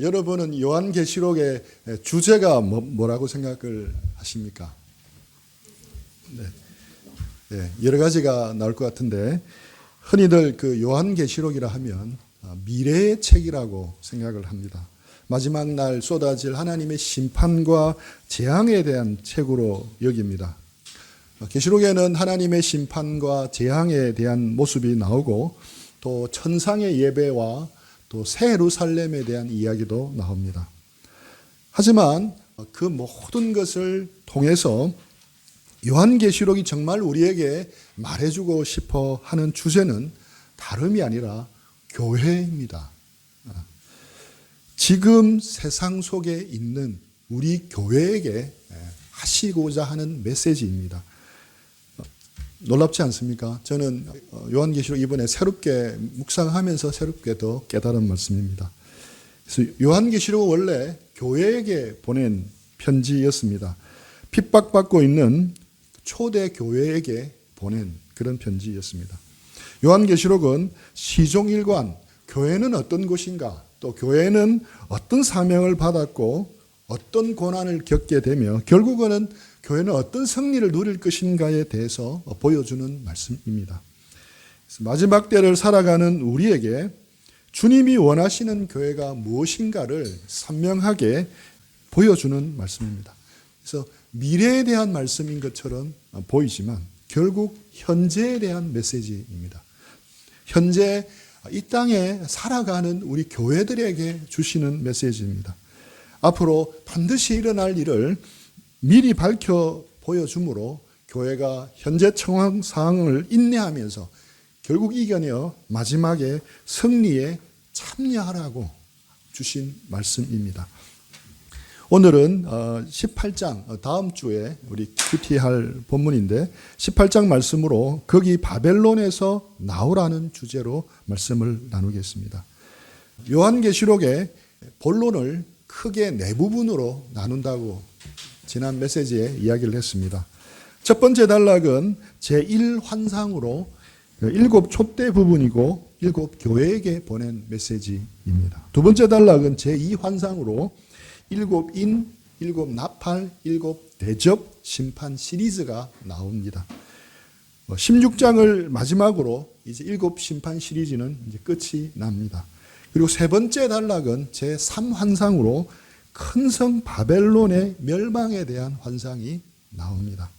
여러분은 요한계시록의 주제가 뭐라고 생각을 하십니까? 네. 네, 여러 가지가 나올 것 같은데 흔히들 그 요한계시록이라 하면 미래의 책이라고 생각을 합니다. 마지막 날 쏟아질 하나님의 심판과 재앙에 대한 책으로 여깁니다. 계시록에는 하나님의 심판과 재앙에 대한 모습이 나오고 또 천상의 예배와 또 새 예루살렘에 대한 이야기도 나옵니다. 하지만 그 모든 것을 통해서 요한계시록이 정말 우리에게 말해주고 싶어 하는 주제는 다름이 아니라 교회입니다. 지금 세상 속에 있는 우리 교회에게 하시고자 하는 메시지입니다. 놀랍지 않습니까? 저는 요한계시록 이번에 새롭게 묵상하면서 새롭게 더 깨달은 말씀입니다. 그래서 요한계시록은 원래 교회에게 보낸 편지였습니다. 핍박받고 있는 초대 교회에게 보낸 그런 편지였습니다. 요한계시록은 시종일관, 교회는 어떤 곳인가, 또 교회는 어떤 사명을 받았고 어떤 고난을 겪게 되며 결국은 교회는 어떤 승리를 누릴 것인가에 대해서 보여주는 말씀입니다. 마지막 때를 살아가는 우리에게 주님이 원하시는 교회가 무엇인가를 선명하게 보여주는 말씀입니다. 그래서 미래에 대한 말씀인 것처럼 보이지만 결국 현재에 대한 메시지입니다. 현재 이 땅에 살아가는 우리 교회들에게 주시는 메시지입니다. 앞으로 반드시 일어날 일을 미리 밝혀 보여주므로 교회가 현재 상황을 인내하면서 결국 이겨내어 마지막에 승리에 참여하라고 주신 말씀입니다. 오늘은 18장, 다음 주에 우리 큐티할 본문인데 18장 말씀으로 거기 바벨론에서 나오라는 주제로 말씀을 나누겠습니다. 요한계시록의 본론을 크게 네 부분으로 나눈다고 지난 메시지에 이야기를 했습니다. 첫 번째 단락은 제1환상으로 7 촛대 부분이고 7 교회에게 보낸 메시지입니다. 두 번째 단락은 제2환상으로 7 인, 7 나팔, 7 대접 심판 시리즈가 나옵니다. 16장을 마지막으로 이제 7 심판 시리즈는 이제 끝이 납니다. 그리고 세 번째 단락은 제3환상으로 큰 성 바벨론의 멸망에 대한 환상이 나옵니다.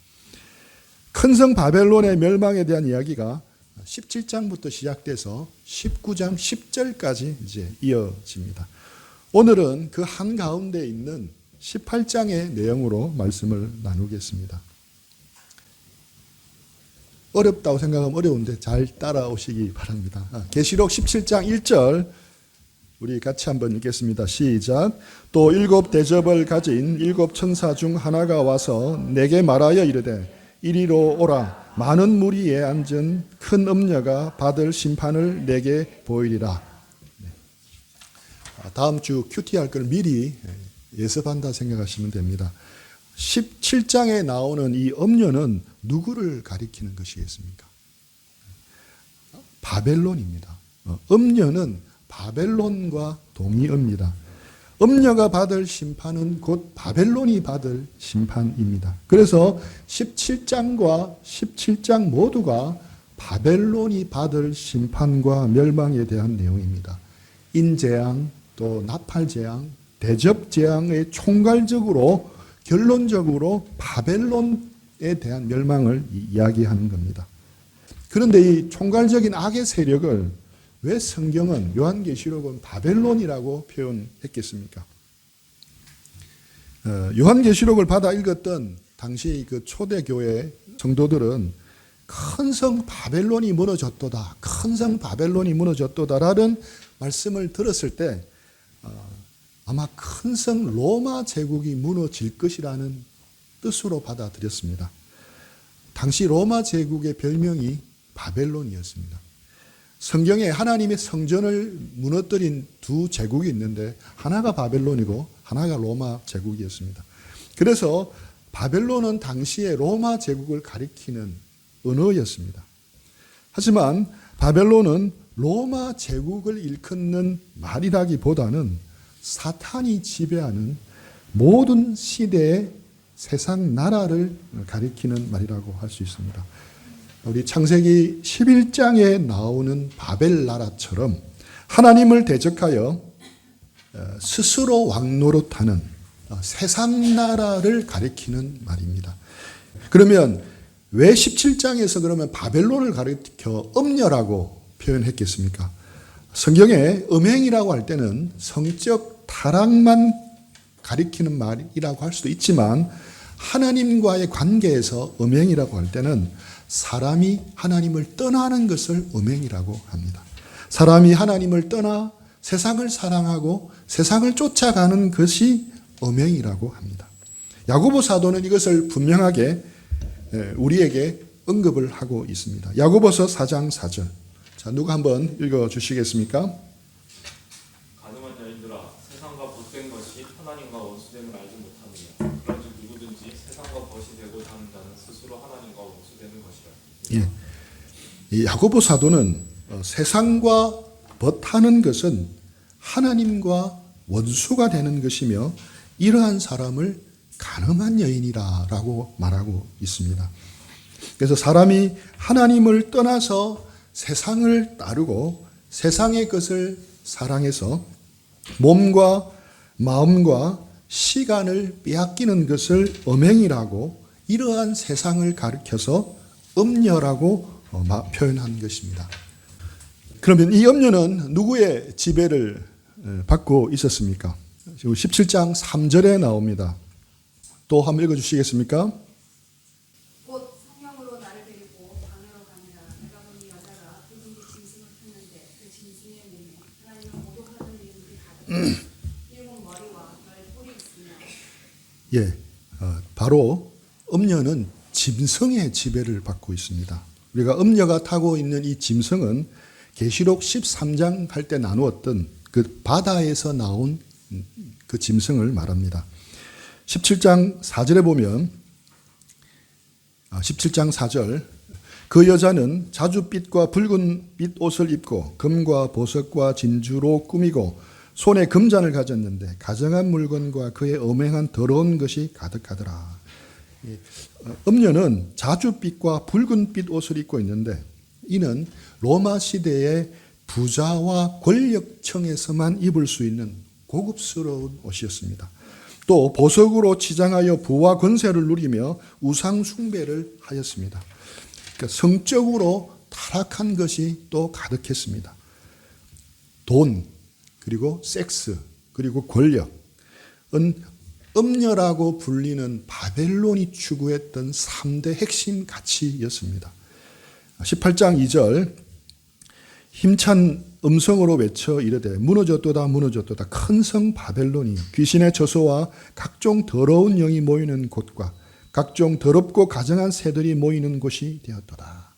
큰 성 바벨론의 멸망에 대한 이야기가 17장부터 시작돼서 19장 10절까지 이제 이어집니다. 오늘은 그 한가운데 있는 18장의 내용으로 말씀을 나누겠습니다. 어렵다고 생각하면 어려운데 잘 따라오시기 바랍니다. 계시록 17장 1절 우리 같이 한번 읽겠습니다. 시작. 또 7 대접을 가진 7 천사 중 하나가 와서 내게 말하여 이르되 이리로 오라. 많은 무리에 앉은 큰 음녀가 받을 심판을 내게 보이리라. 다음 주 큐티 할 걸 미리 예습한다 생각하시면 됩니다. 17장에 나오는 이 음녀는 누구를 가리키는 것이겠습니까? 바벨론입니다. 음녀는 바벨론과 동의어입니다. 음녀가 받을 심판은 곧 바벨론이 받을 심판입니다. 그래서 17장과 17장 모두가 바벨론이 받을 심판과 멸망에 대한 내용입니다. 인재앙, 또 나팔재앙, 대접재앙의 총괄적으로 결론적으로 바벨론에 대한 멸망을 이야기하는 겁니다. 그런데 이 총괄적인 악의 세력을 왜 성경은 요한계시록은 바벨론이라고 표현했겠습니까? 요한계시록을 받아 읽었던 당시 그 초대교회 성도들은 큰 성 바벨론이 무너졌도다. 큰 성 바벨론이 무너졌도다라는 말씀을 들었을 때 아마 큰 성 로마 제국이 무너질 것이라는 뜻으로 받아들였습니다. 당시 로마 제국의 별명이 바벨론이었습니다. 성경에 하나님의 성전을 무너뜨린 두 제국이 있는데 하나가 바벨론이고 하나가 로마 제국이었습니다. 그래서 바벨론은 당시에 로마 제국을 가리키는 언어였습니다. 하지만 바벨론은 로마 제국을 일컫는 말이라기보다는 사탄이 지배하는 모든 시대의 세상 나라를 가리키는 말이라고 할 수 있습니다. 우리 창세기 11장에 나오는 바벨 나라처럼 하나님을 대적하여 스스로 왕노릇하는 세상 나라를 가리키는 말입니다. 그러면 왜 17장에서 그러면 바벨론을 가리켜 음녀라고 표현했겠습니까? 성경에 음행이라고 할 때는 성적 타락만 가리키는 말이라고 할 수도 있지만 하나님과의 관계에서 음행이라고 할 때는 사람이 하나님을 떠나는 것을 음행이라고 합니다. 사람이 하나님을 떠나 세상을 사랑하고 세상을 쫓아가는 것이 음행이라고 합니다. 야고보 사도는 이것을 분명하게 우리에게 언급을 하고 있습니다. 야고보서 4장 4절. 자, 누가 한번 읽어 주시겠습니까? 가늠한 여인들아, 세상과 벗된 것이 하나님과 원수됨을 알지 못하느냐. 그런즉 누구든지 세상과 벗이 되고자 하는 자는 스스로 하나님과 원수되는 것이라. 예. 이 야고보 사도는 세상과 벗하는 것은 하나님과 원수가 되는 것이며 이러한 사람을 가늠한 여인이라고 말하고 있습니다. 그래서 사람이 하나님을 떠나서 세상을 따르고 세상의 것을 사랑해서 몸과 마음과 시간을 빼앗기는 것을 음행이라고 이러한 세상을 가리켜서 음녀라고 표현한 것입니다. 그러면 이 음녀는 누구의 지배를 받고 있었습니까? 지금 17장 3절에 나옵니다. 또 한번 읽어주시겠습니까? 곧 성령으로 나를 데리고 방으로 가니라. 내가 보니 여자가 붉은 빛 짐승을 폈는데 그 짐승의 몸에 하나님을 모독하는 이름들이 가득 일곱 머리와 열 뿔이 있으며. 예, 바로 음녀는 짐승의 지배를 받고 있습니다. 우리가 음녀가 타고 있는 이 짐승은 계시록 13장 할 때 나누었던 그 바다에서 나온 그 짐승을 말합니다. 17장 4절에 보면 17장 4절 그 여자는 자줏빛과 붉은 빛 옷을 입고 금과 보석과 진주로 꾸미고 손에 금잔을 가졌는데 가정한 물건과 그의 음행한 더러운 것이 가득하더라. 음녀는 자줏빛과 붉은 빛 옷을 입고 있는데 이는 로마 시대의 부자와 권력층에서만 입을 수 있는 고급스러운 옷이었습니다. 또 보석으로 치장하여 부와 권세를 누리며 우상 숭배를 하였습니다. 그러니까 성적으로 타락한 것이 또 가득했습니다. 돈, 그리고 섹스, 그리고 권력은 음녀라고 불리는 바벨론이 추구했던 3대 핵심 가치였습니다. 18장 2절 힘찬 음성으로 외쳐 이르되 무너졌도다 무너졌도다 큰 성 바벨론이 귀신의 저소와 각종 더러운 영이 모이는 곳과 각종 더럽고 가증한 새들이 모이는 곳이 되었도다.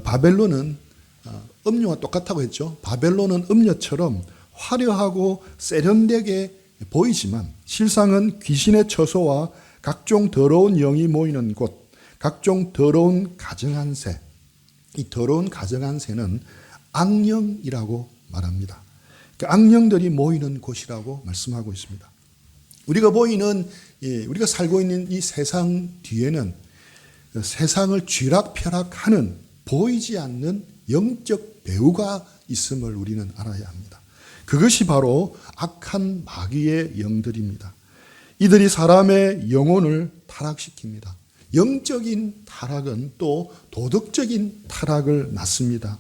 바벨론은 음녀와 똑같다고 했죠. 바벨론은 음녀처럼 화려하고 세련되게 보이지만 실상은 귀신의 처소와 각종 더러운 영이 모이는 곳, 각종 더러운 가증한 새. 이 더러운 가증한 새는 악령이라고 말합니다. 그러니까 악령들이 모이는 곳이라고 말씀하고 있습니다. 우리가 살고 있는 이 세상 뒤에는 세상을 쥐락펴락하는 보이지 않는 영적 배후가 있음을 우리는 알아야 합니다. 그것이 바로 악한 마귀의 영들입니다. 이들이 사람의 영혼을 타락시킵니다. 영적인 타락은 또 도덕적인 타락을 낳습니다.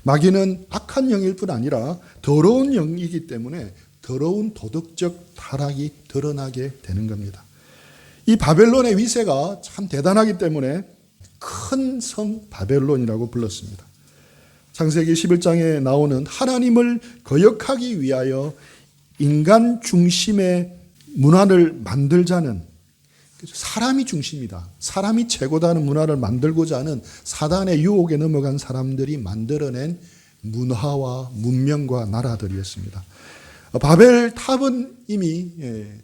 마귀는 악한 영일 뿐 아니라 더러운 영이기 때문에 더러운 도덕적 타락이 드러나게 되는 겁니다. 이 바벨론의 위세가 참 대단하기 때문에 큰 성 바벨론이라고 불렀습니다. 창세기 11장에 나오는 하나님을 거역하기 위하여 인간 중심의 문화를 만들자는 사람이 중심이다. 사람이 최고다는 문화를 만들고자 하는 사단의 유혹에 넘어간 사람들이 만들어낸 문화와 문명과 나라들이었습니다. 바벨 탑은 이미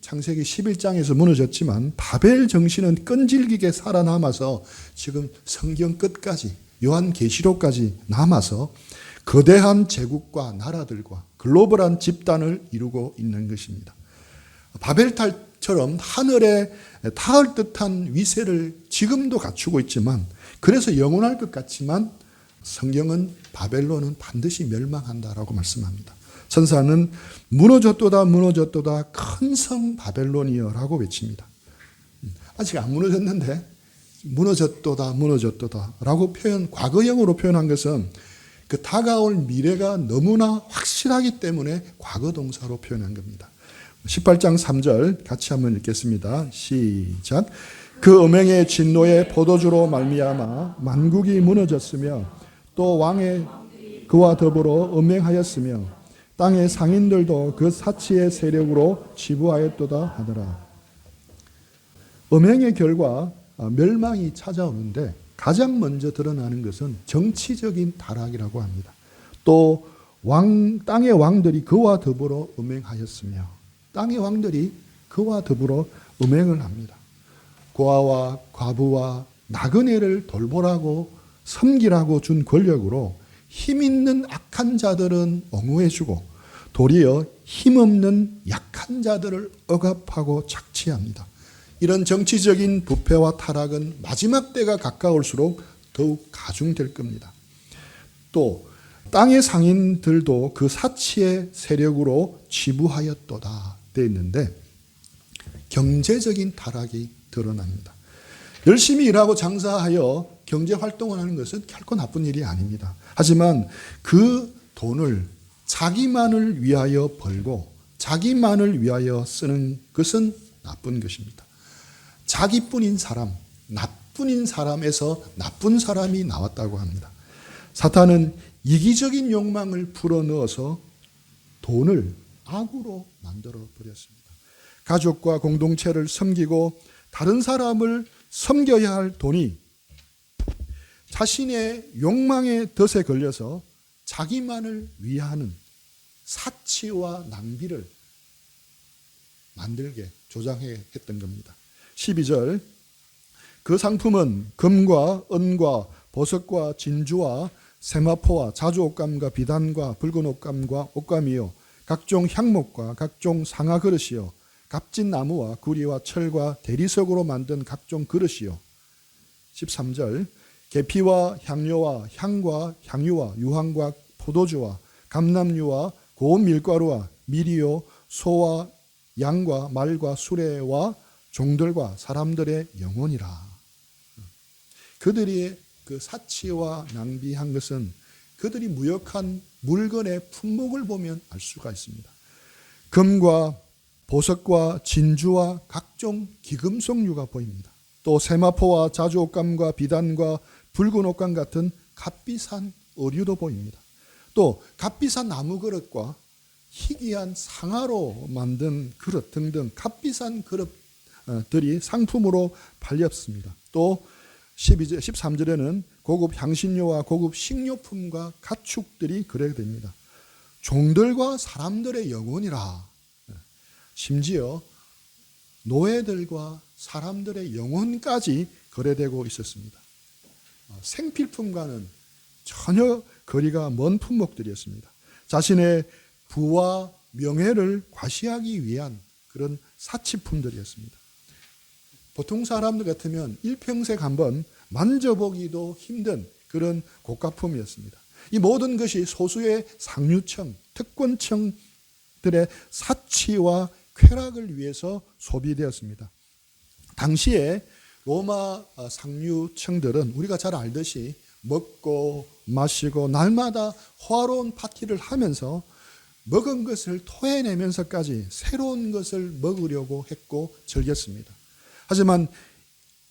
창세기 11장에서 무너졌지만 바벨 정신은 끈질기게 살아남아서 지금 성경 끝까지 요한계시록까지 남아서 거대한 제국과 나라들과 글로벌한 집단을 이루고 있는 것입니다. 바벨탑처럼 하늘에 닿을 듯한 위세를 지금도 갖추고 있지만, 그래서 영원할 것 같지만 성경은 바벨론은 반드시 멸망한다라고 말씀합니다. 천사는 무너졌도다 무너졌도다 큰 성 바벨론이여라고 외칩니다. 아직 안 무너졌는데 무너졌도다 무너졌도다라고 과거형으로 표현한 것은 그 다가올 미래가 너무나 확실하기 때문에 과거 동사로 표현한 겁니다. 18장 3절 같이 한번 읽겠습니다. 시작. 그 음행의 진노의 포도주로 말미암아 만국이 무너졌으며 또 왕의 그와 더불어 음행하였으며 땅의 상인들도 그 사치의 세력으로 지부하였도다 하더라. 음행의 결과 멸망이 찾아오는데 가장 먼저 드러나는 것은 정치적인 타락이라고 합니다. 또 땅의 왕들이 그와 더불어 음행하였으며, 땅의 왕들이 그와 더불어 음행을 합니다. 고아와 과부와 나그네를 돌보라고 섬기라고 준 권력으로 힘 있는 악한 자들은 옹호해주고 도리어 힘없는 약한 자들을 억압하고 착취합니다. 이런 정치적인 부패와 타락은 마지막 때가 가까울수록 더욱 가중될 겁니다. 또 땅의 상인들도 그 사치의 세력으로 지부하였도다 되어 있는데, 경제적인 타락이 드러납니다. 열심히 일하고 장사하여 경제 활동을 하는 것은 결코 나쁜 일이 아닙니다. 하지만 그 돈을 자기만을 위하여 벌고 자기만을 위하여 쓰는 것은 나쁜 것입니다. 자기뿐인 사람, 나뿐인 사람에서 나쁜 사람이 나왔다고 합니다. 사탄은 이기적인 욕망을 불어넣어서 돈을 악으로 만들어 버렸습니다. 가족과 공동체를 섬기고 다른 사람을 섬겨야 할 돈이 자신의 욕망의 덫에 걸려서 자기만을 위하는 사치와 낭비를 만들게 조장해 했던 겁니다. 12절, 그 상품은 금과 은과 보석과 진주와 세마포와 자주옷감과 비단과 붉은 옷감과 옷감이요 각종 향목과 각종 상아 그릇이요 값진 나무와 구리와 철과 대리석으로 만든 각종 그릇이요. 13절, 계피와 향료와 향과 향유와 유황과 포도주와 감람유와 고운 밀가루와 밀이요 소와 양과 말과 수레와 종들과 사람들의 영혼이라. 그들이 그 사치와 낭비한 것은 그들이 무역한 물건의 품목을 보면 알 수가 있습니다. 금과 보석과 진주와 각종 기금속류가 보입니다. 또 세마포와 자주옷감과 비단과 붉은 옷감 같은 값비싼 의류도 보입니다. 또 값비싼 나무 그릇과 희귀한 상아로 만든 그릇 등등 값비싼 그릇들이 상품으로 팔렸습니다. 또 13절에는 고급 향신료와 고급 식료품과 가축들이 거래됩니다. 종들과 사람들의 영혼이라. 심지어 노예들과 사람들의 영혼까지 거래되고 있었습니다. 생필품과는 전혀 거리가 먼 품목들이었습니다. 자신의 부와 명예를 과시하기 위한 그런 사치품들이었습니다. 보통 사람들 같으면 일평생 한번 만져보기도 힘든 그런 고가품이었습니다. 이 모든 것이 소수의 상류층, 특권층들의 사치와 쾌락을 위해서 소비되었습니다. 당시에 로마 상류층들은 우리가 잘 알듯이 먹고 마시고 날마다 호화로운 파티를 하면서 먹은 것을 토해내면서까지 새로운 것을 먹으려고 했고 즐겼습니다. 하지만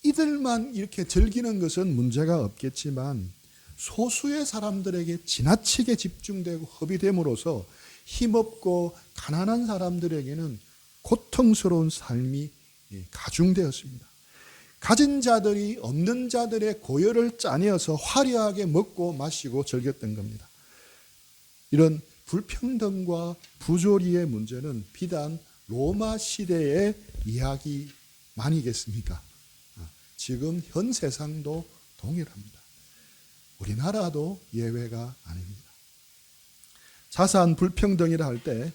이들만 이렇게 즐기는 것은 문제가 없겠지만 소수의 사람들에게 지나치게 집중되고 허비됨으로써 힘없고 가난한 사람들에게는 고통스러운 삶이 가중되었습니다. 가진 자들이 없는 자들의 고열을 짜내어서 화려하게 먹고 마시고 즐겼던 겁니다. 이런 불평등과 부조리의 문제는 비단 로마 시대의 이야기만이겠습니까? 지금 현 세상도 동일합니다. 우리나라도 예외가 아닙니다. 자산 불평등이라 할 때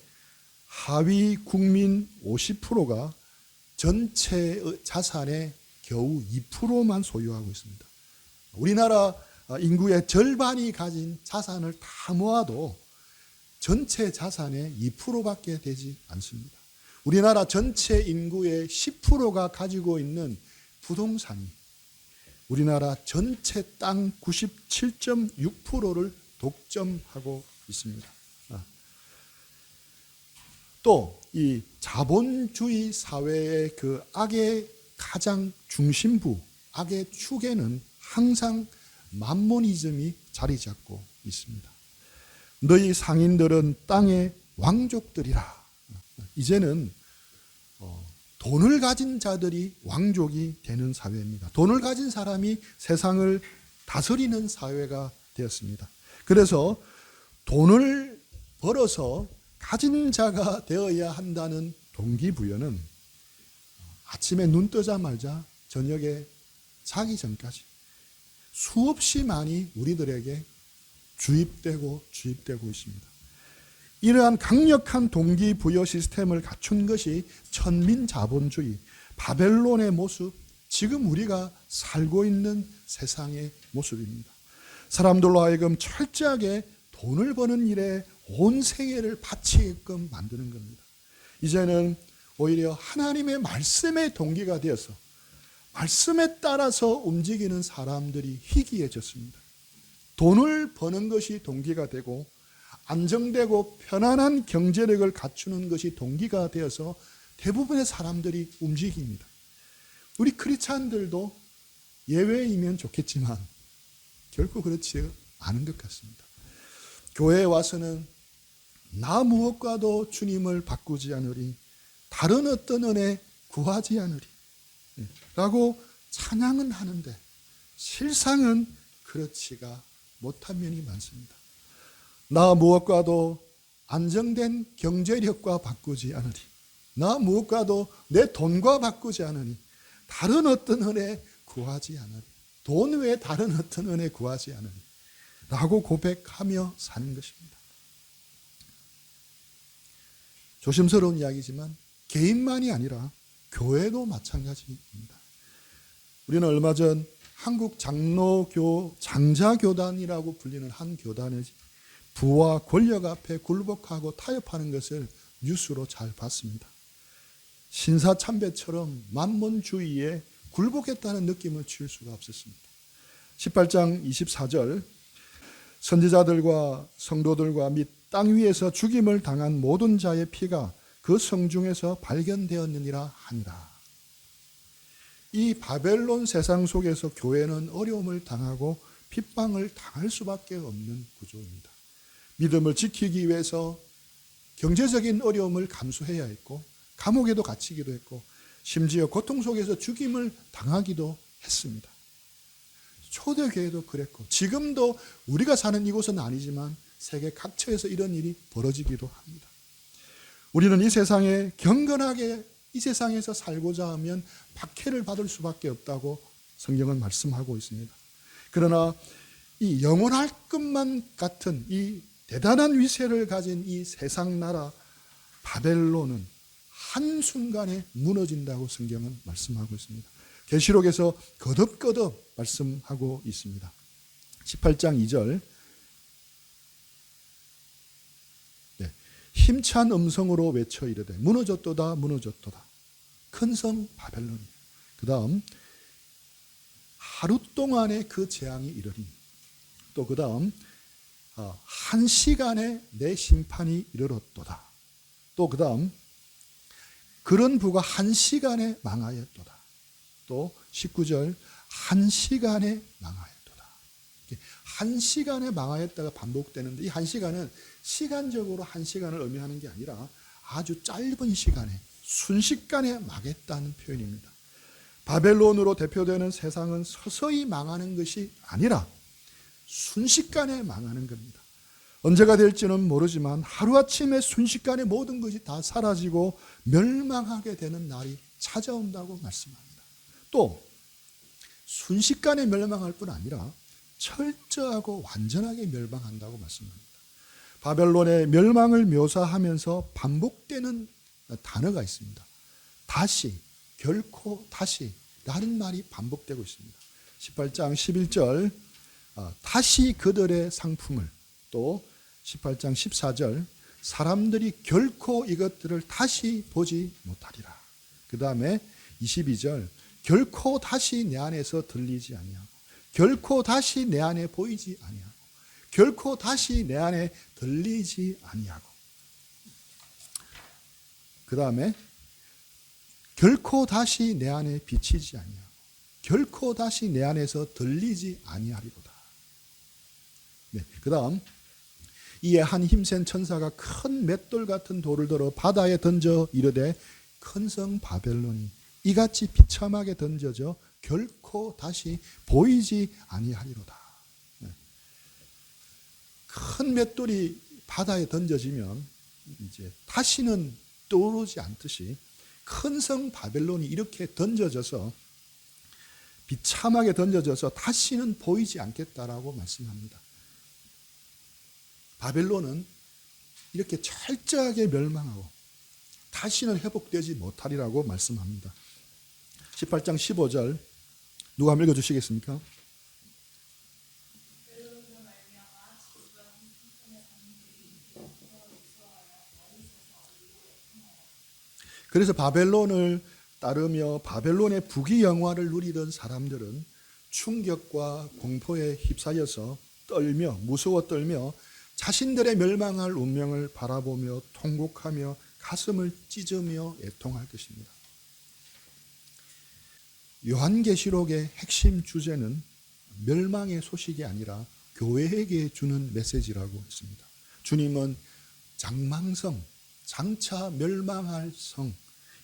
하위 국민 50%가 전체 자산의 겨우 2%만 소유하고 있습니다. 우리나라 인구의 절반이 가진 자산을 다 모아도 전체 자산의 2%밖에 되지 않습니다. 우리나라 전체 인구의 10%가 가지고 있는 부동산이 우리나라 전체 땅 97.6%를 독점하고 있습니다. 또 이 자본주의 사회의 그 악의 가장 중심부, 악의 축에는 항상 만모니즘이 자리 잡고 있습니다. 너희 상인들은 땅의 왕족들이라. 이제는 돈을 가진 자들이 왕족이 되는 사회입니다. 돈을 가진 사람이 세상을 다스리는 사회가 되었습니다. 그래서 돈을 벌어서 가진 자가 되어야 한다는 동기부여는 아침에 눈 뜨자마자 저녁에 자기 전까지 수없이 많이 우리들에게 주입되고 있습니다. 이러한 강력한 동기부여 시스템을 갖춘 것이 천민자본주의, 바벨론의 모습, 지금 우리가 살고 있는 세상의 모습입니다. 사람들로 하여금 철저하게 돈을 버는 일에 온 생애를 바치게끔 만드는 겁니다. 이제는 오히려 하나님의 말씀의 동기가 되어서 말씀에 따라서 움직이는 사람들이 희귀해졌습니다. 돈을 버는 것이 동기가 되고 안정되고 편안한 경제력을 갖추는 것이 동기가 되어서 대부분의 사람들이 움직입니다. 우리 크리스찬들도 예외이면 좋겠지만 결코 그렇지 않은 것 같습니다. 교회에 와서는 나 무엇과도 주님을 바꾸지 않으리, 다른 어떤 은혜 구하지 않으리 라고 찬양은 하는데 실상은 그렇지가 못한 면이 많습니다. 나 무엇과도 안정된 경제력과 바꾸지 않으리, 나 무엇과도 내 돈과 바꾸지 않으니, 다른 어떤 은혜 구하지 않으리, 돈 외에 다른 어떤 은혜 구하지 않으니 라고 고백하며 사는 것입니다. 조심스러운 이야기지만 개인만이 아니라 교회도 마찬가지입니다. 우리는 얼마 전 한국 장로교 장자교단이라고 불리는 한 교단의 부와 권력 앞에 굴복하고 타협하는 것을 뉴스로 잘 봤습니다. 신사참배처럼 만몬주의에 굴복했다는 느낌을 지울 수가 없었습니다. 18장 24절 선지자들과 성도들과 및 땅 위에서 죽임을 당한 모든 자의 피가 그 성중에서 발견되었느니라 하니라. 이 바벨론 세상 속에서 교회는 어려움을 당하고 핍박을 당할 수밖에 없는 구조입니다. 믿음을 지키기 위해서 경제적인 어려움을 감수해야 했고 감옥에도 갇히기도 했고 심지어 고통 속에서 죽임을 당하기도 했습니다. 초대교회도 그랬고 지금도 우리가 사는 이곳은 아니지만 세계 각처에서 이런 일이 벌어지기도 합니다. 우리는 이 세상에 경건하게 이 세상에서 살고자 하면 박해를 받을 수밖에 없다고 성경은 말씀하고 있습니다. 그러나 이 영원할 것만 같은 이 대단한 위세를 가진 이 세상 나라 바벨론은 한순간에 무너진다고 성경은 말씀하고 있습니다. 계시록에서 거듭거듭 말씀하고 있습니다. 18장 2절 힘찬 음성으로 외쳐 이르되 무너졌도다 무너졌도다 큰 성 바벨론이에요. 그 다음 하루 동안에 그 재앙이 이르리니 또 그 다음 한 시간에 내 심판이 이르렀도다. 또 그 다음 그런 부가 한 시간에 망하였도다. 또 19절 한 시간에 망하였도다. 한 시간에 망하였다가 반복되는데 이 한 시간은 시간적으로 한 시간을 의미하는 게 아니라 아주 짧은 시간에 순식간에 망했다는 표현입니다. 바벨론으로 대표되는 세상은 서서히 망하는 것이 아니라 순식간에 망하는 겁니다. 언제가 될지는 모르지만 하루아침에 순식간에 모든 것이 다 사라지고 멸망하게 되는 날이 찾아온다고 말씀합니다. 또 순식간에 멸망할 뿐 아니라 철저하고 완전하게 멸망한다고 말씀합니다. 바벨론의 멸망을 묘사하면서 반복되는 단어가 있습니다. 다시, 결코 다시 라는 말이 반복되고 있습니다. 18장 11절 다시 그들의 상품을, 또 18장 14절 사람들이 결코 이것들을 다시 보지 못하리라. 그 다음에 22절 결코 다시 내 안에서 들리지 아니하고, 결코 다시 내 안에 보이지 아니하고, 결코 다시 내 안에 들리지 아니하고, 그 다음에 결코 다시 내 안에 비치지 아니하고, 결코 다시 내 안에서 들리지 아니하리로다. 네, 그 다음 이에 한 힘센 천사가 큰 맷돌 같은 돌을 들어 바다에 던져 이르되 큰 성 바벨론이 이같이 비참하게 던져져 결코 다시 보이지 아니하리로다. 네. 큰 맷돌이 바다에 던져지면 이제 다시는 떠오르지 않듯이 큰 성 바벨론이 이렇게 던져져서 비참하게 던져져서 다시는 보이지 않겠다라고 말씀합니다. 바벨론은 이렇게 철저하게 멸망하고 다시는 회복되지 못하리라고 말씀합니다. 18장 15절 누가 한번 읽어주시겠습니까? 그래서 바벨론을 따르며 바벨론의 부귀영화를 누리던 사람들은 충격과 공포에 휩싸여서 떨며 무서워 떨며 자신들의 멸망할 운명을 바라보며 통곡하며 가슴을 찢으며 애통할 것입니다. 요한계시록의 핵심 주제는 멸망의 소식이 아니라 교회에게 주는 메시지라고 했습니다. 주님은 장망성, 장차 멸망할 성,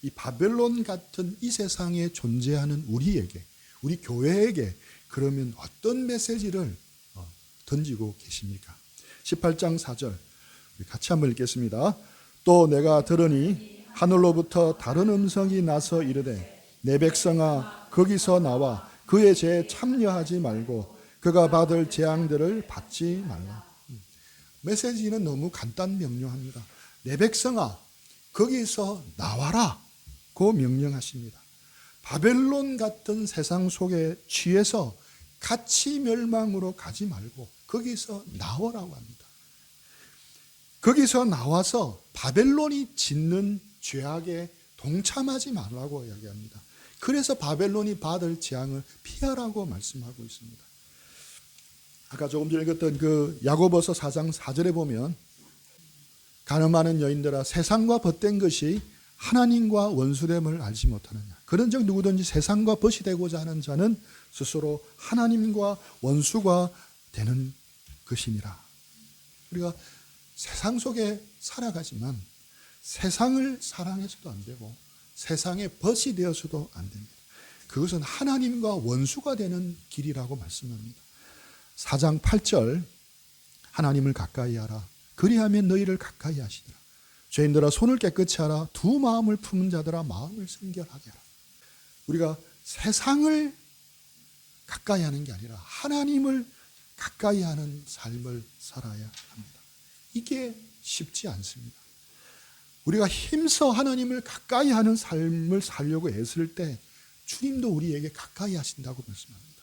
이 바벨론 같은 이 세상에 존재하는 우리에게, 우리 교회에게 그러면 어떤 메시지를 던지고 계십니까? 18장 4절 같이 한번 읽겠습니다. 또 내가 들으니 하늘로부터 다른 음성이 나서 이르되 내 백성아 거기서 나와 그의 죄에 참여하지 말고 그가 받을 재앙들을 받지 말라. 메시지는 너무 간단 명료합니다. 내 백성아 거기서 나와라 고 명령하십니다. 바벨론 같은 세상 속에 취해서 같이 멸망으로 가지 말고 거기서 나오라고 합니다. 거기서 나와서 바벨론이 짓는 죄악에 동참하지 말라고 이야기합니다. 그래서 바벨론이 받을 재앙을 피하라고 말씀하고 있습니다. 아까 조금 전에 읽었던 그 야고보서 4장 4절에 보면 가늠하는 여인들아 세상과 벗된 것이 하나님과 원수됨을 알지 못하느냐. 그런즉 누구든지 세상과 벗이 되고자 하는 자는 스스로 하나님과 원수가 되는 것이니라. 우리가 세상 속에 살아가지만 세상을 사랑해서도 안 되고 세상에 벗이 되어서도 안 됩니다. 그것은 하나님과 원수가 되는 길이라고 말씀합니다. 4장 8절 하나님을 가까이 하라. 그리하면 너희를 가까이 하시리라. 죄인들아 손을 깨끗이 하라. 두 마음을 품은 자들아 마음을 순결하게 하라. 우리가 세상을 가까이 하는 게 아니라 하나님을 가까이 하는 삶을 살아야 합니다. 이게 쉽지 않습니다. 우리가 힘써 하나님을 가까이 하는 삶을 살려고 애쓸 때 주님도 우리에게 가까이 하신다고 말씀합니다.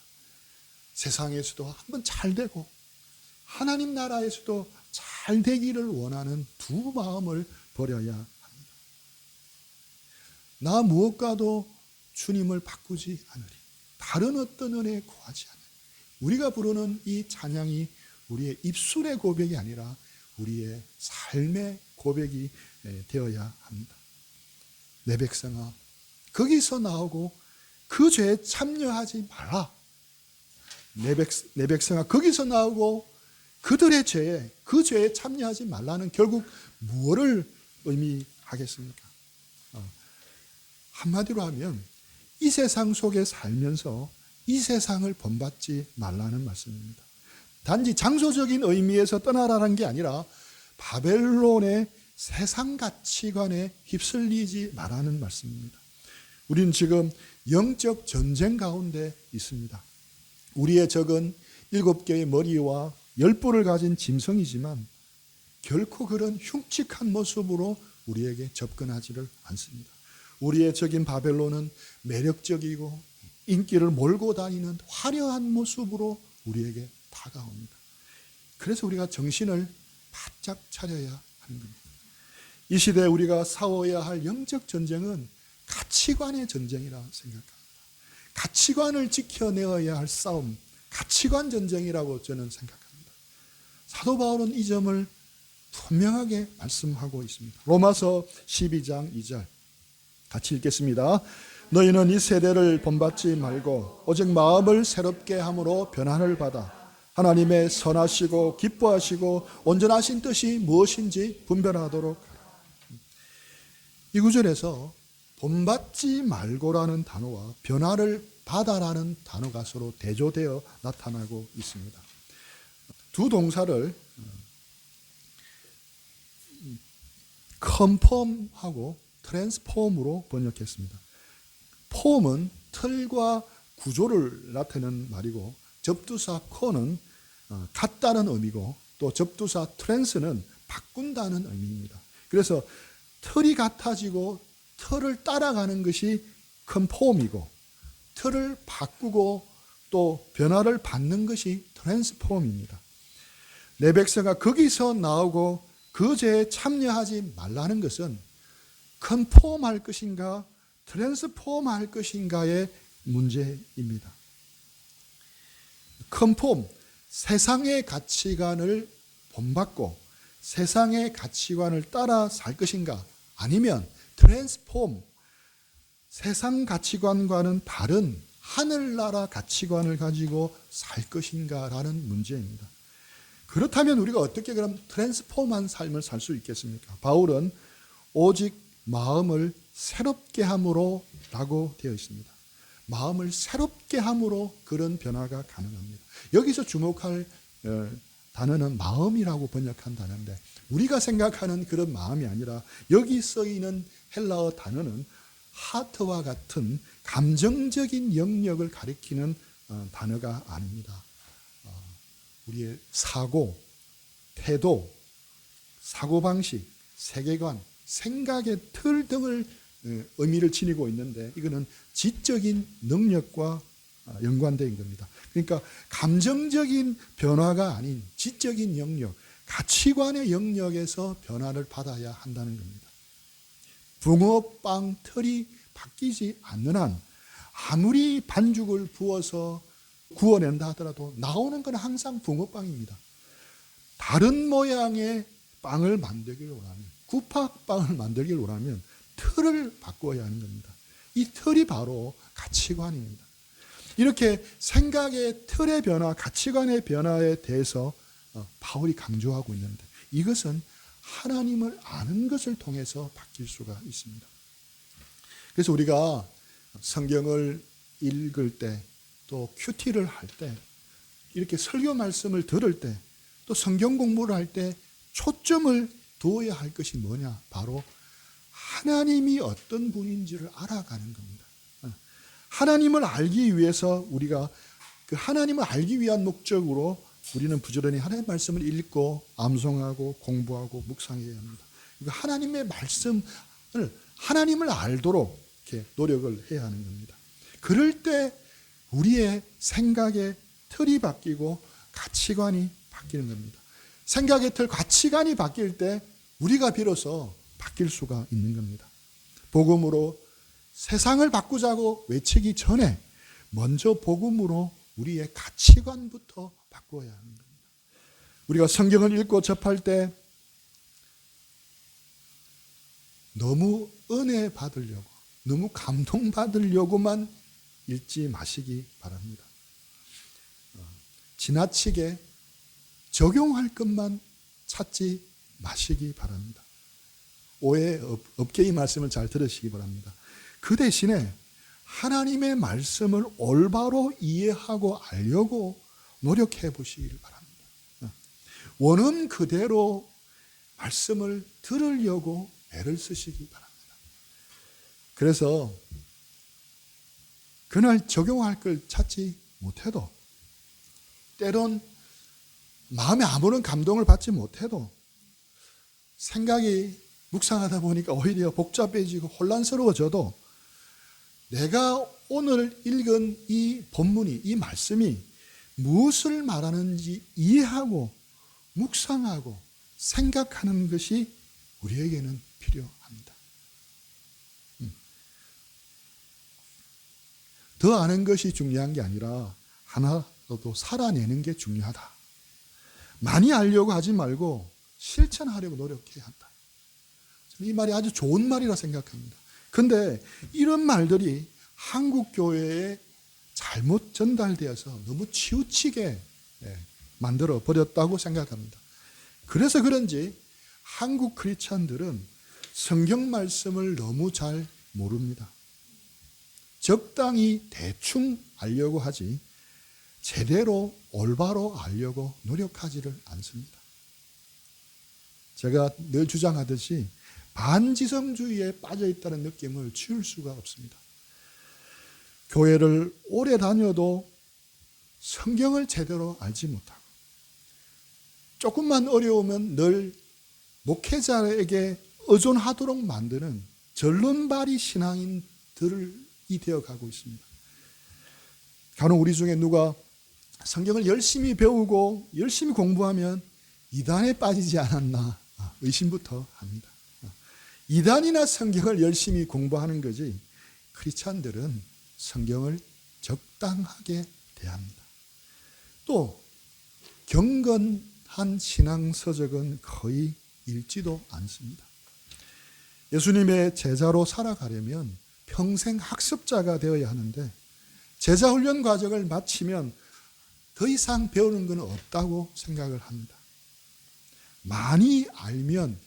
세상에서도 한번 잘 되고 하나님 나라에서도 잘 되기를 원하는 두 마음을 버려야 합니다. 나 무엇과도 주님을 바꾸지 않으리. 다른 어떤 은혜 구하지 않으리. 우리가 부르는 이 찬양이 우리의 입술의 고백이 아니라 우리의 삶의 고백이 되어야 합니다. 내 백성아 거기서 나오고 그 죄에 참여하지 말라. 내 백성아 거기서 나오고 그들의 죄에 그 죄에 참여하지 말라는 결국 무엇을 의미하겠습니까? 한마디로 하면 이 세상 속에 살면서 이 세상을 본받지 말라는 말씀입니다. 단지 장소적인 의미에서 떠나라는 게 아니라 바벨론의 세상 가치관에 휩쓸리지 말라는 말씀입니다. 우리는 지금 영적 전쟁 가운데 있습니다. 우리의 적은 7개의 머리와 10뿔을 가진 짐승이지만 결코 그런 흉측한 모습으로 우리에게 접근하지를 않습니다. 우리의 적인 바벨론은 매력적이고 인기를 몰고 다니는 화려한 모습으로 우리에게 다가옵니다. 그래서 우리가 정신을 바짝 차려야 하는 겁니다. 이 시대에 우리가 싸워야 할 영적 전쟁은 가치관의 전쟁이라 생각합니다. 가치관을 지켜내어야 할 싸움, 가치관 전쟁이라고 저는 생각합니다. 사도 바울은 이 점을 분명하게 말씀하고 있습니다. 로마서 12장 2절 같이 읽겠습니다. 너희는 이 세대를 본받지 말고 오직 마음을 새롭게 함으로 변화를 받아 하나님의 선하시고 기뻐하시고 온전하신 뜻이 무엇인지 분별하도록 하라. 이 구절에서 본받지 말고라는 단어와 변화를 받아라는 단어가 서로 대조되어 나타나고 있습니다. 두 동사를 컨폼하고 트랜스폼으로 번역했습니다. 폼은 틀과 구조를 나타내는 말이고 접두사 코는 같다는 의미고 또 접두사 트랜스는 바꾼다는 의미입니다. 그래서 틀이 같아지고 틀을 따라가는 것이 컨폼이고 틀을 바꾸고 또 변화를 받는 것이 트랜스폼입니다. 내 백성아 거기서 나오고 그 죄에 참여하지 말라는 것은 컨폼할 것인가 트랜스폼할 것인가의 문제입니다. 컨폼, 세상의 가치관을 본받고 세상의 가치관을 따라 살 것인가 아니면 트랜스폼, 세상 가치관과는 다른 하늘나라 가치관을 가지고 살 것인가라는 문제입니다. 그렇다면 우리가 어떻게 그럼 트랜스폼한 삶을 살 수 있겠습니까? 바울은 오직 마음을 새롭게 함으로 라고 되어 있습니다. 마음을 새롭게 함으로 그런 변화가 가능합니다. 여기서 주목할 단어는 마음이라고 번역한 단어인데 우리가 생각하는 그런 마음이 아니라 여기 쓰이는 헬라어 단어는 하트와 같은 감정적인 영역을 가리키는 단어가 아닙니다. 우리의 사고, 태도, 사고방식, 세계관, 생각의 틀 등을 의미를 지니고 있는데 이거는 지적인 능력과 연관된 겁니다. 그러니까 감정적인 변화가 아닌 지적인 영역, 가치관의 영역에서 변화를 받아야 한다는 겁니다. 붕어빵 틀이 바뀌지 않는 한 아무리 반죽을 부어서 구워낸다 하더라도 나오는 건 항상 붕어빵입니다. 다른 모양의 빵을 만들기를 원하면 구팍빵을 만들기를 원하면 틀을 바꿔야 하는 겁니다. 이 틀이 바로 가치관입니다. 이렇게 생각의 틀의 변화, 가치관의 변화에 대해서 바울이 강조하고 있는데 이것은 하나님을 아는 것을 통해서 바뀔 수가 있습니다. 그래서 우리가 성경을 읽을 때 또 큐티를 할 때 이렇게 설교 말씀을 들을 때 또 성경 공부를 할 때 초점을 두어야 할 것이 뭐냐? 바로 하나님이 어떤 분인지를 알아가는 겁니다. 하나님을 알기 위해서 우리가 그 하나님을 알기 위한 목적으로 우리는 부지런히 하나님의 말씀을 읽고 암송하고 공부하고 묵상해야 합니다. 하나님의 말씀을 하나님을 알도록 이렇게 노력을 해야 하는 겁니다. 그럴 때 우리의 생각의 틀이 바뀌고 가치관이 바뀌는 겁니다. 생각의 틀, 가치관이 바뀔 때 우리가 비로소 바뀔 수가 있는 겁니다. 복음으로 세상을 바꾸자고 외치기 전에 먼저 복음으로 우리의 가치관부터 바꿔야 하는 겁니다. 우리가 성경을 읽고 접할 때 너무 은혜 받으려고, 너무 감동 받으려고만 읽지 마시기 바랍니다. 지나치게 적용할 것만 찾지 마시기 바랍니다. 오해 없게 이 말씀을 잘 들으시기 바랍니다. 그 대신에 하나님의 말씀을 올바로 이해하고 알려고 노력해 보시기를 바랍니다. 원음 그대로 말씀을 들으려고 애를 쓰시기 바랍니다. 그래서 그날 적용할 걸 찾지 못해도 때론 마음에 아무런 감동을 받지 못해도 생각이 묵상하다 보니까 오히려 복잡해지고 혼란스러워져도 내가 오늘 읽은 이 본문이, 이 말씀이 무엇을 말하는지 이해하고 묵상하고 생각하는 것이 우리에게는 필요합니다. 더 아는 것이 중요한 게 아니라 하나라도 살아내는 게 중요하다. 많이 알려고 하지 말고 실천하려고 노력해야 한다. 이 말이 아주 좋은 말이라 생각합니다. 그런데 이런 말들이 한국 교회에 잘못 전달되어서 너무 치우치게 만들어 버렸다고 생각합니다. 그래서 그런지 한국 크리스찬들은 성경 말씀을 너무 잘 모릅니다. 적당히 대충 알려고 하지 제대로 올바로 알려고 노력하지를 않습니다. 제가 늘 주장하듯이 반지성주의에 빠져 있다는 느낌을 지울 수가 없습니다. 교회를 오래 다녀도 성경을 제대로 알지 못하고 조금만 어려우면 늘 목회자에게 의존하도록 만드는 전론발이 신앙인들이 되어가고 있습니다. 간혹 우리 중에 누가 성경을 열심히 배우고 열심히 공부하면 이단에 빠지지 않았나 의심부터 합니다. 이단이나 성경을 열심히 공부하는 거지 크리스찬들은 성경을 적당하게 대합니다. 또 경건한 신앙서적은 거의 읽지도 않습니다. 예수님의 제자로 살아가려면 평생 학습자가 되어야 하는데 제자훈련 과정을 마치면 더 이상 배우는 건 없다고 생각을 합니다. 많이 알면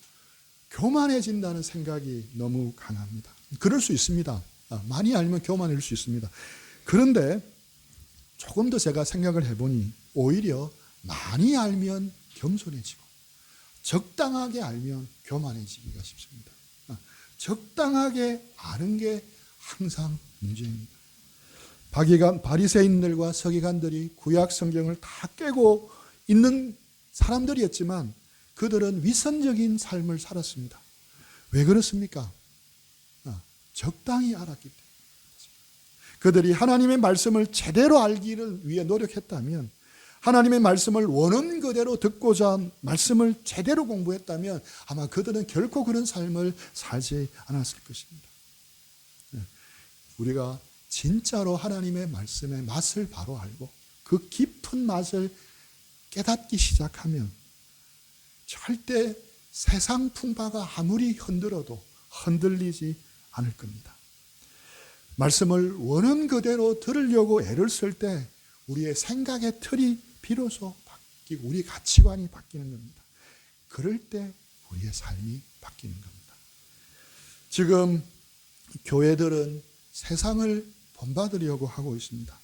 교만해진다는 생각이 너무 강합니다. 그럴 수 있습니다. 많이 알면 교만해질 수 있습니다. 그런데 조금 더 제가 생각을 해보니 오히려 많이 알면 겸손해지고 적당하게 알면 교만해지기가 쉽습니다. 적당하게 아는 게 항상 문제입니다. 바리새인들과 서기관들이 구약 성경을 다 깨고 있는 사람들이었지만 그들은 위선적인 삶을 살았습니다. 왜 그렇습니까? 적당히 알았기 때문에. 그들이 하나님의 말씀을 제대로 알기를 위해 노력했다면, 하나님의 말씀을 원하는 그대로 듣고자 말씀을 제대로 공부했다면 아마 그들은 결코 그런 삶을 살지 않았을 것입니다. 우리가 진짜로 하나님의 말씀의 맛을 바로 알고 그 깊은 맛을 깨닫기 시작하면 절대 세상 풍파가 아무리 흔들어도 흔들리지 않을 겁니다. 말씀을 원하는 그대로 들으려고 애를 쓸 때 우리의 생각의 틀이 비로소 바뀌고 우리 가치관이 바뀌는 겁니다. 그럴 때 우리의 삶이 바뀌는 겁니다. 지금 교회들은 세상을 본받으려고 하고 있습니다.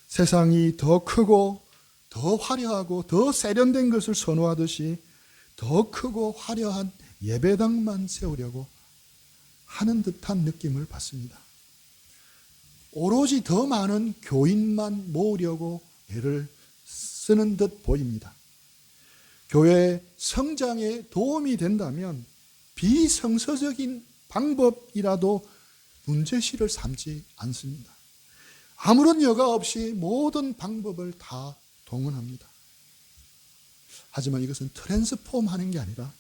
세상이 더 크고 더 화려하고 더 세련된 것을 선호하듯이 더 크고 화려한 예배당만 세우려고 하는 듯한 느낌을 받습니다. 오로지 더 많은 교인만 모으려고 애를 쓰는 듯 보입니다. 교회 성장에 도움이 된다면 비성서적인 방법이라도 문제시를 삼지 않습니다. 아무런 여과 없이 모든 방법을 다 동원합니다. 하지만 이것은 트랜스폼하는 게 아니라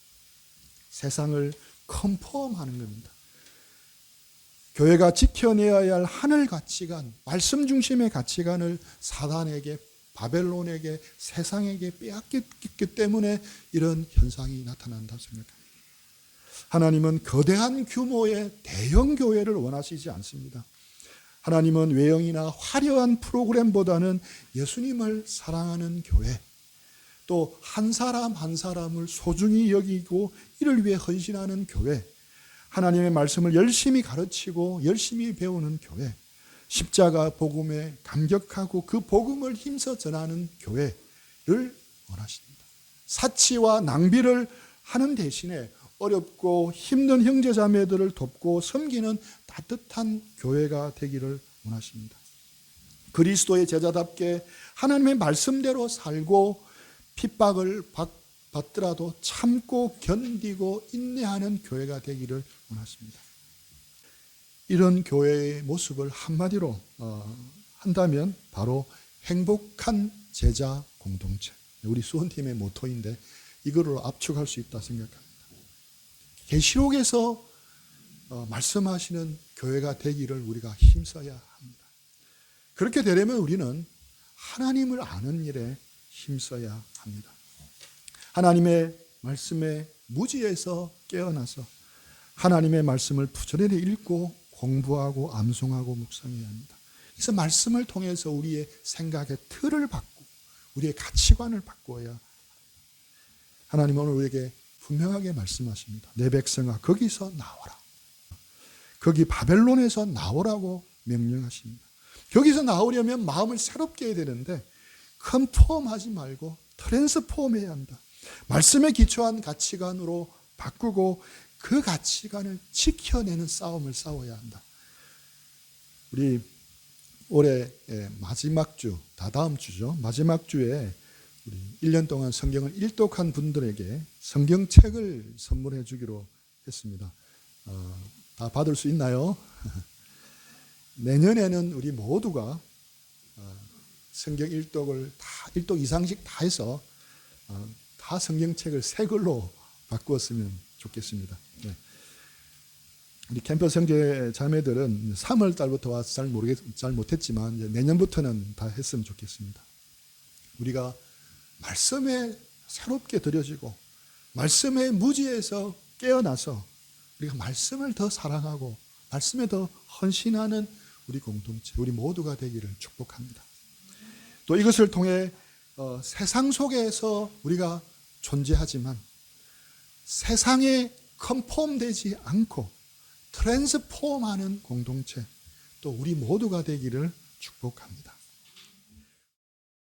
세상을 컨폼하는 겁니다. 교회가 지켜내야 할 하늘 가치관, 말씀 중심의 가치관을 사단에게, 바벨론에게, 세상에게 빼앗겼기 때문에 이런 현상이 나타난다고 생각합니다. 하나님은 거대한 규모의 대형 교회를 원하시지 않습니다. 하나님은 외형이나 화려한 프로그램보다는 예수님을 사랑하는 교회, 또 한 사람 한 사람을 소중히 여기고 이를 위해 헌신하는 교회, 하나님의 말씀을 열심히 가르치고 열심히 배우는 교회, 십자가 복음에 감격하고 그 복음을 힘써 전하는 교회를 원하십니다. 사치와 낭비를 하는 대신에 어렵고 힘든 형제자매들을 돕고 섬기는 따뜻한 교회가 되기를 원하십니다. 그리스도의 제자답게 하나님의 말씀대로 살고 핍박을 받더라도 참고 견디고 인내하는 교회가 되기를 원하십니다. 이런 교회의 모습을 한마디로 한다면 바로 행복한 제자 공동체. 우리 수원팀의 모토인데 이거를 압축할 수 있다 생각합니다. 계시록에서 말씀하시는 교회가 되기를 우리가 힘써야 합니다. 그렇게 되려면 우리는 하나님을 아는 일에 힘써야 합니다. 하나님의 말씀의 무지에서 깨어나서 하나님의 말씀을 부지런히 읽고 공부하고 암송하고 묵상해야 합니다. 그래서 말씀을 통해서 우리의 생각의 틀을 바꾸고 우리의 가치관을 바꾸어야 합니다. 하나님은 오늘 우리에게 분명하게 말씀하십니다. 내 백성아 거기서 나오라. 거기 바벨론에서 나오라고 명령하십니다. 거기서 나오려면 마음을 새롭게 해야 되는데 컨폼하지 말고 트랜스폼해야 한다. 말씀에 기초한 가치관으로 바꾸고 그 가치관을 지켜내는 싸움을 싸워야 한다. 우리 올해 마지막 주, 다다음 주죠. 마지막 주에 우리 1년 동안 성경을 일독한 분들에게 성경책을 선물해 주기로 했습니다. 다 받을 수 있나요? 내년에는 우리 모두가 성경 일독을 다 일독 이상씩 다 해서 다 성경책을 새 걸로 바꾸었으면 좋겠습니다. 네. 우리 캠퍼스 형제 자매들은 3월 달부터 와서 잘 못했지만 이제 내년부터는 다 했으면 좋겠습니다. 우리가 말씀에 새롭게 들여지고 말씀의 무지에서 깨어나서 우리가 말씀을 더 사랑하고 말씀에 더 헌신하는 우리 공동체, 우리 모두가 되기를 축복합니다. 또 이것을 통해 세상 속에서 우리가 존재하지만 세상에 컨폼되지 않고 트랜스폼하는 공동체, 또 우리 모두가 되기를 축복합니다.